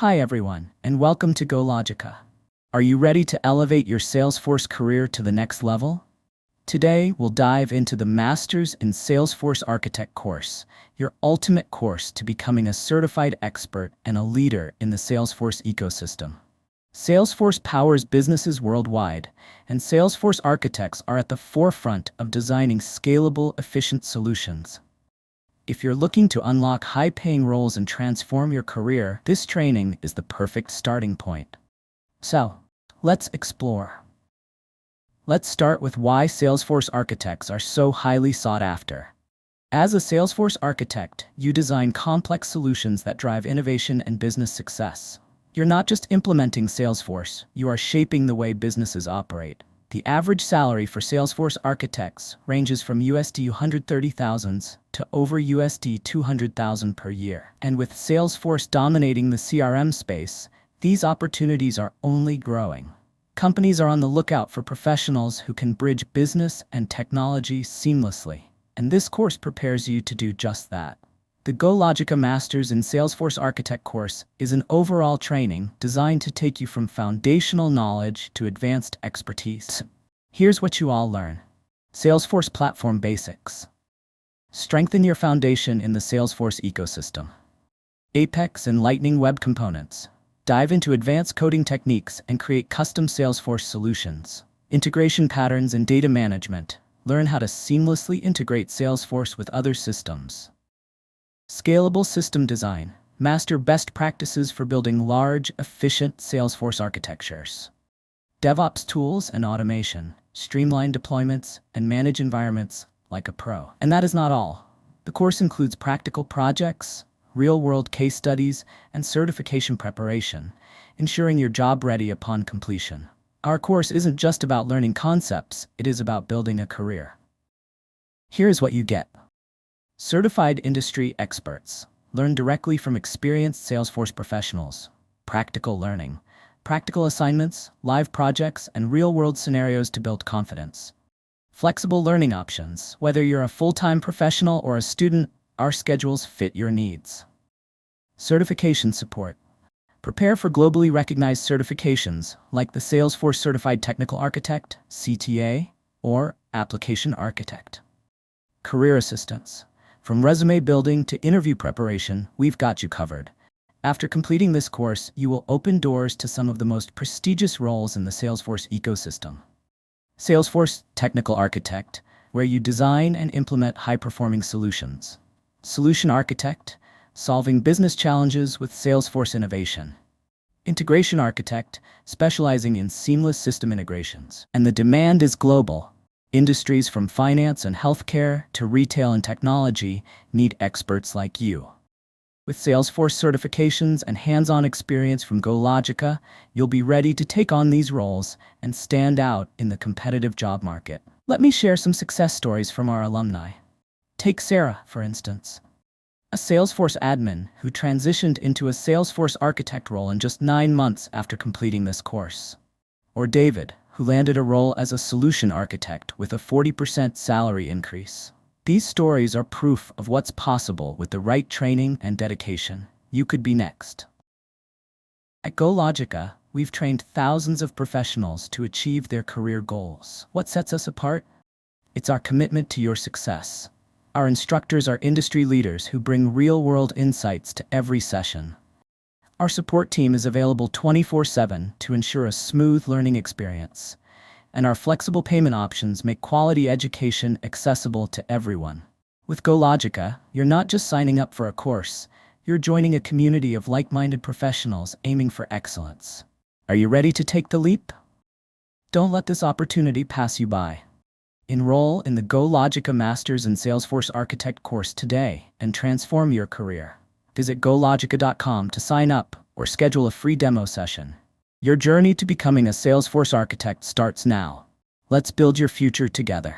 Hi everyone, and welcome to GoLogica. Are you ready to elevate your Salesforce career to the next level? Today, we'll dive into the Masters in Salesforce Architect course, your ultimate course to becoming a certified expert and a leader in the Salesforce ecosystem. Salesforce powers businesses worldwide, and Salesforce architects are at the forefront of designing scalable, efficient solutions. If you're looking to unlock high-paying roles and transform your career, this training is the perfect starting point. So, let's explore. Let's start with why Salesforce architects are so highly sought after. As a Salesforce architect, you design complex solutions that drive innovation and business success. You're not just implementing Salesforce, you are shaping the way businesses operate. The average salary for Salesforce architects ranges from USD 130,000 to over USD 200,000 per year. And with Salesforce dominating the CRM space, these opportunities are only growing. Companies are on the lookout for professionals who can bridge business and technology seamlessly. And this course prepares you to do just that. The GoLogica Masters in Salesforce Architect course is an overall training designed to take you from foundational knowledge to advanced expertise. Here's what you all learn. Salesforce Platform Basics. Strengthen your foundation in the Salesforce ecosystem. Apex and Lightning Web Components. Dive into advanced coding techniques and create custom Salesforce solutions. Integration patterns and data management. Learn how to seamlessly integrate Salesforce with other systems. Scalable system design. Master best practices for building large, efficient Salesforce architectures. DevOps tools and automation. Streamline deployments and manage environments like a pro. And that is not all. The course includes practical projects, real-world case studies, and certification preparation, ensuring you're job-ready upon completion. Our course isn't just about learning concepts, it is about building a career. Here's what you get. Certified industry experts. Learn directly from experienced Salesforce professionals. Practical learning. Practical assignments, live projects, and real-world scenarios to build confidence. Flexible learning options. Whether you're a full-time professional or a student, our schedules fit your needs. Certification support. Prepare for globally recognized certifications like the Salesforce Certified Technical Architect, CTA, or Application Architect. Career assistance. From resume building to interview preparation, we've got you covered. After completing this course, you will open doors to some of the most prestigious roles in the Salesforce ecosystem. Salesforce Technical Architect, where you design and implement high-performing solutions. Solution Architect, solving business challenges with Salesforce innovation. Integration Architect, specializing in seamless system integrations. And the demand is global. Industries from finance and healthcare to retail and technology need experts like you. With Salesforce certifications and hands-on experience from GoLogica, you'll be ready to take on these roles and stand out in the competitive job market. Let me share some success stories from our alumni. Take Sarah, for instance, a Salesforce admin who transitioned into a Salesforce architect role in just 9 months after completing this course. Or David, who landed a role as a solution architect with a 40% salary increase. These stories are proof of what's possible with the right training and dedication. You could be next. At GoLogica, we've trained thousands of professionals to achieve their career goals. What sets us apart? It's our commitment to your success. Our instructors are industry leaders who bring real-world insights to every session. Our support team is available 24/7 to ensure a smooth learning experience, and our flexible payment options make quality education accessible to everyone. With GoLogica, you're not just signing up for a course, you're joining a community of like-minded professionals aiming for excellence. Are you ready to take the leap? Don't let this opportunity pass you by. Enroll in the GoLogica Masters in Salesforce Architect course today and transform your career. Visit GoLogica.com to sign up or schedule a free demo session. Your journey to becoming a Salesforce architect starts now. Let's build your future together.